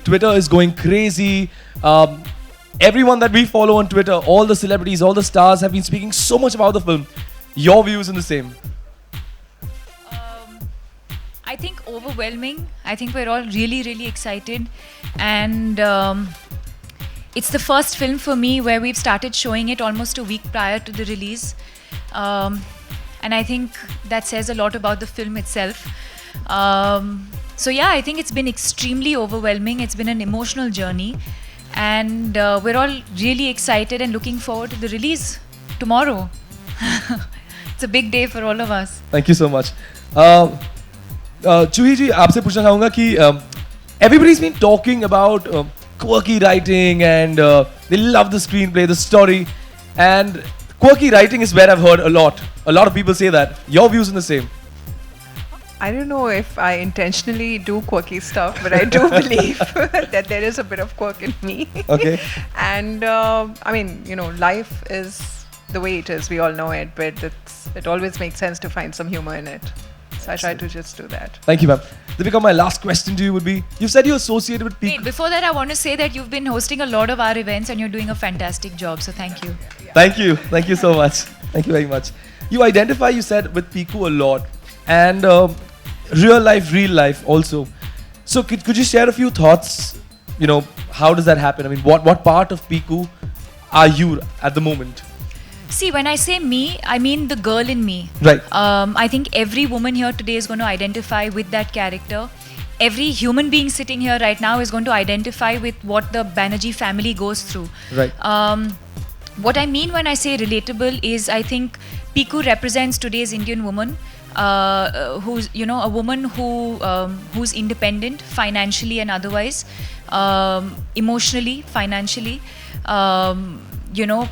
Twitter is going crazy. Everyone that we follow on Twitter, all the celebrities, all the stars have been speaking so much about the film. Your views in the same? I think overwhelming. I think we're all really, really excited. And it's the first film for me where we've started showing it almost a week prior to the release. And I think that says a lot about the film itself. So yeah, I think it's been extremely overwhelming. It's been an emotional journey. And we're all really excited and looking forward to the release tomorrow. It's a big day for all of us. Thank you so much. Chuhi ji, आपसे पूछना चाहूँगा कि everybody's been talking about quirky writing and they love the screenplay, the story, and quirky writing is where I've heard a lot. A lot of people say that. Your views in the same? I don't know if I intentionally do quirky stuff, but I do believe that there is a bit of quirk in me. Okay. And I mean, you know, life is the way it is. We all know it, but it always makes sense to find some humor in it. So I try to just do that. Thank you, ma'am. Deepika, my last question to you would be, you said you're associated with people. Wait, before that, I want to say that you've been hosting a lot of our events and you're doing a fantastic job. So thank you. Thank you. Thank you so much. Thank you very much. You identify, you said, with Piku a lot. And real life also. So could you share a few thoughts? You know, how does that happen? I mean, what part of Piku are you at the moment? See, when I say me, I mean the girl in me. Right. I think every woman here today is going to identify with that character. Every human being sitting here right now is going to identify with what the Banerjee family goes through. Right. What I mean when I say relatable is I think Piku represents today's Indian woman. Who's, you know, a woman who's independent financially and otherwise, emotionally, financially, you know,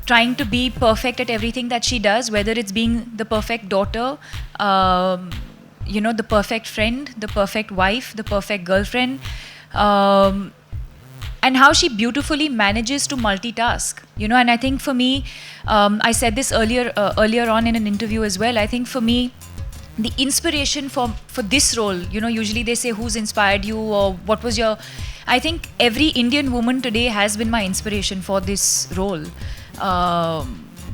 trying to be perfect at everything that she does, whether it's being the perfect daughter, you know, the perfect friend, the perfect wife, the perfect girlfriend, and how she beautifully manages to multitask, you know. And I think for me, I said this earlier on in an interview as well, I think for me, the inspiration for this role, you know, usually they say who's inspired you or what was your... I think every Indian woman today has been my inspiration for this role.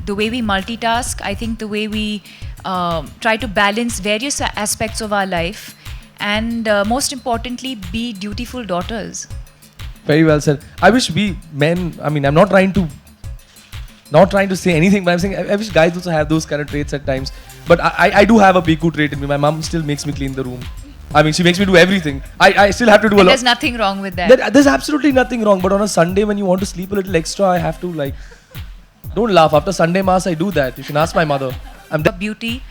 The way we multitask, I think the way we try to balance various aspects of our life, and most importantly, be dutiful daughters. Very well said. I wish we men, I mean, I'm not trying to say anything, but I'm saying I wish guys also have those kind of traits at times. But I do have a Piku trait in me. My mom still makes me clean the room. I mean, she makes me do everything. I still have to do a lot. There's nothing wrong with that. There's absolutely nothing wrong. But on a Sunday when you want to sleep a little extra, I have to like... Don't laugh. After Sunday Mass, I do that. You can ask my mother. Beauty,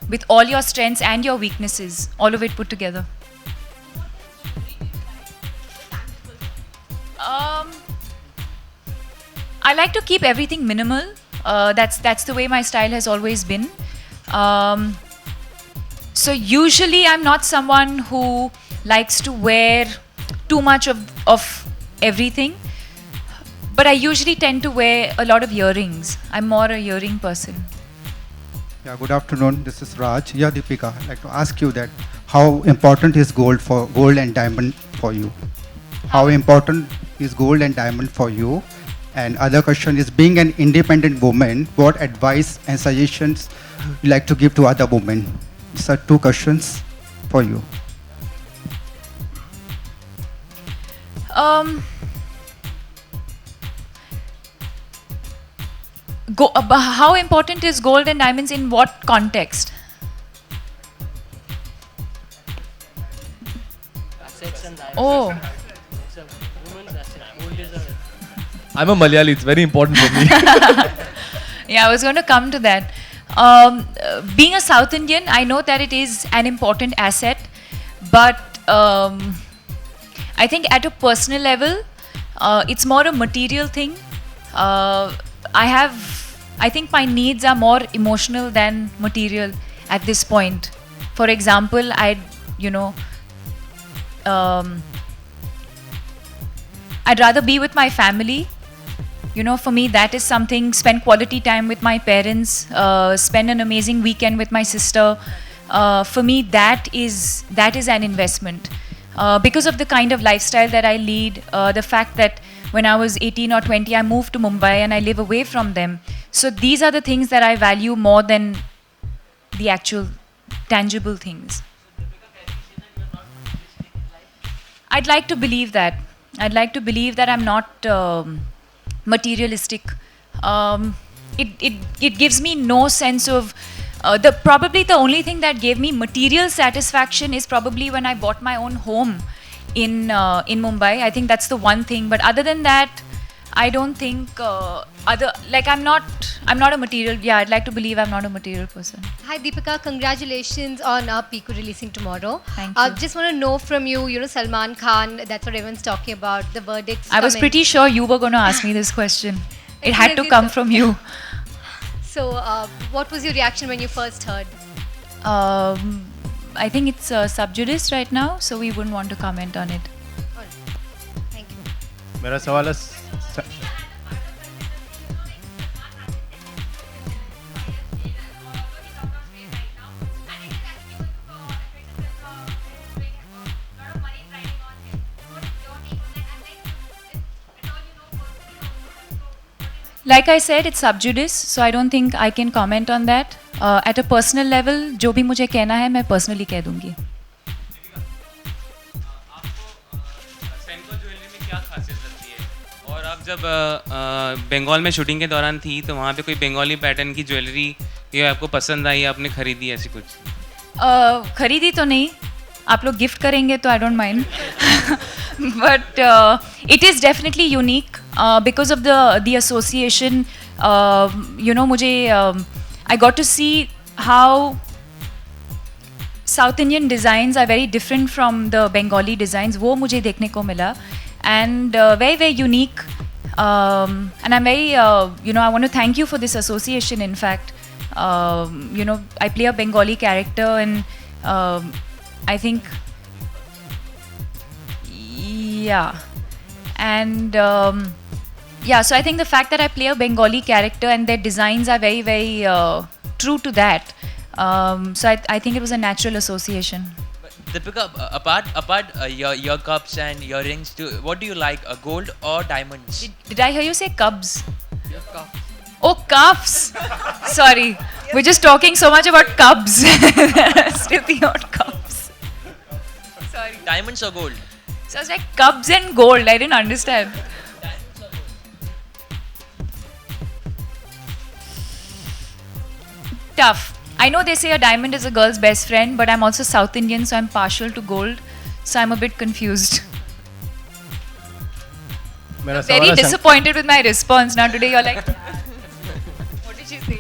with all your strengths and your weaknesses, all of it put together. I like to keep everything minimal. That's the way my style has always been. So usually I'm not someone who likes to wear too much of everything. But I usually tend to wear a lot of earrings. I'm more a earring person. Yeah, good afternoon. This is Raj. Yeah, Deepika, I'd like to ask you that how important is gold and diamond for you? How important is gold and diamond for you? And other question is, being an independent woman, what advice and suggestions you like to give to other women? These are two questions for you. How important is gold and diamonds in what context? Oh. I'm a Malayali. It's very important for me. Yeah, I was going to come to that. Being a South Indian, I know that it is an important asset, but I think at a personal level, it's more a material thing. I think my needs are more emotional than material at this point. For example, I'd rather be with my family. You know, for me, that is something, spend quality time with my parents, spend an amazing weekend with my sister. For me, that is an investment. because of the kind of lifestyle that I lead, the fact that when I was 18 or 20, I moved to Mumbai and I live away from them. So these are the things that I value more than the actual tangible things. I'd like to believe that. I'd like to believe that I'm not materialistic. It gives me no sense of probably the only thing that gave me material satisfaction is probably when I bought my own home in Mumbai. I think that's the one thing. But other than that, I don't think I'm not a material. Yeah, I'd like to believe I'm not a material person. Hi Deepika, congratulations on Piku releasing tomorrow. Thank you. Just want to know from you, Salman Khan, that's what everyone's talking about, the verdicts I was coming. pretty sure you were going to ask me this question. It had to Definitely come so. from you. So, what was your reaction when you first heard? I think it's sub judice right now, so we wouldn't want to comment on it. Alright. Thank you. मेरा सवाल है Like I said, it's sub judice, so I don't think I can comment on that. At a personal level, जो भी मुझे कहना है, मैं personally कह दूँगी. सेंको ज्वेलरी में क्या खासियत लगती है? और आप जब बंगाल में शूटिंग के दौरान थी तो वहाँ पे कोई बंगाली पैटर्न की ज्वेलरी ये आपको पसंद आई, आपने खरीदी ऐसी कुछ? खरीदी तो नहीं, आप लोग गिफ्ट करेंगे तो I don't mind. But it is definitely unique because of the association. मुझे I got to see how South Indian designs are very different from the Bengali designs. वो मुझे देखने को मिला, and very very unique. And I'm very I want to thank you for this association. In fact, I play a Bengali character, and I think. Yeah, and so I think the fact that I play a Bengali character and their designs are very, very true to that. So I think it was a natural association. Deepika, apart your cups and your rings, what do you like, gold or diamonds? Did I hear you say cubs? Oh, cuffs. Sorry, we're just talking so much about cubs. Still the odd cups. Sorry. Diamonds or gold? So I was like, cubs and gold. I didn't understand. Tough. I know they say a diamond is a girl's best friend, but I'm also South Indian, so I'm partial to gold. So I'm a bit confused. मेरा Very सवाल है disappointed with my response. Now today you're like, what did she say?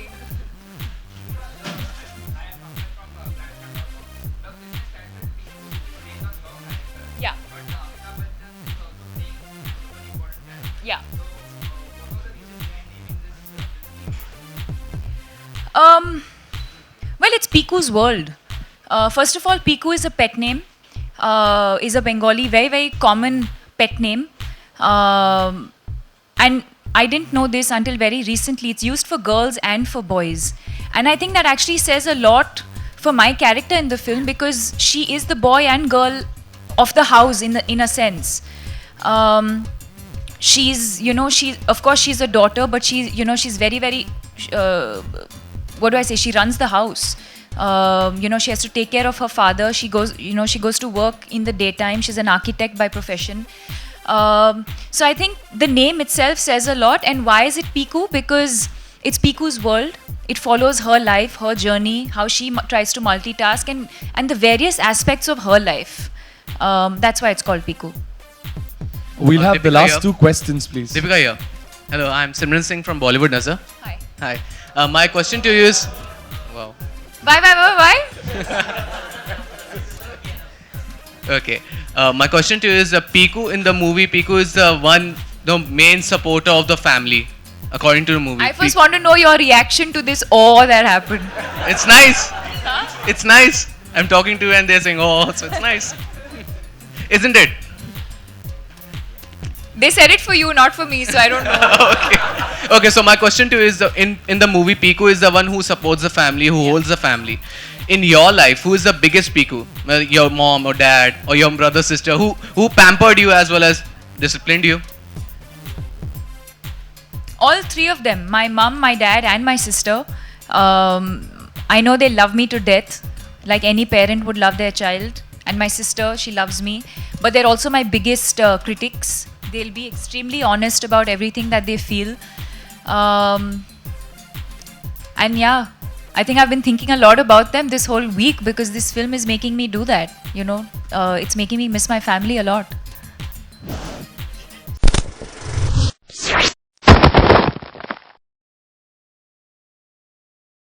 Yeah. Yeah. Well, it's Piku's world. First of all, Piku is a pet name. Is a Bengali, very, very common pet name. And I didn't know this until very recently. It's used for girls and for boys. And I think that actually says a lot for my character in the film, because she is the boy and girl of the house in a sense. She's, of course she's a daughter, but she's very, very, what do I say? She runs the house. She has to take care of her father. She goes to work in the daytime. She's an architect by profession. So I think the name itself says a lot. And why is it Piku? Because it's Piku's world. It follows her life, her journey, how she tries to multitask, and the various aspects of her life. That's why it's called Piku. We'll have the Deepika last here. 2 questions, please. Deepika here. Hello, I'm Simran Singh from Bollywood Nazar. Hi. Hi. My question to you is... Wow. Bye. Okay. My question to you is, Piku in the movie, Piku is the main supporter of the family, according to the movie. I first want to know your reaction to this awe that happened. It's nice. It's nice. I'm talking to you and they're saying, oh, so it's nice. Isn't it? They said it for you, not for me, so I don't know. Okay, so my question to you is, in the movie, Piku is the one who supports the family, who holds the family. In your life, who is the biggest Piku? Your mom or dad or your brother, sister, who pampered you as well as disciplined you? All three of them, my mum, my dad and my sister. I know they love me to death, like any parent would love their child. And my sister, she loves me. But they're also my biggest critics. They'll be extremely honest about everything that they feel. And yeah, I think I've been thinking a lot about them this whole week because this film is making me do that, you know. It's making me miss my family a lot.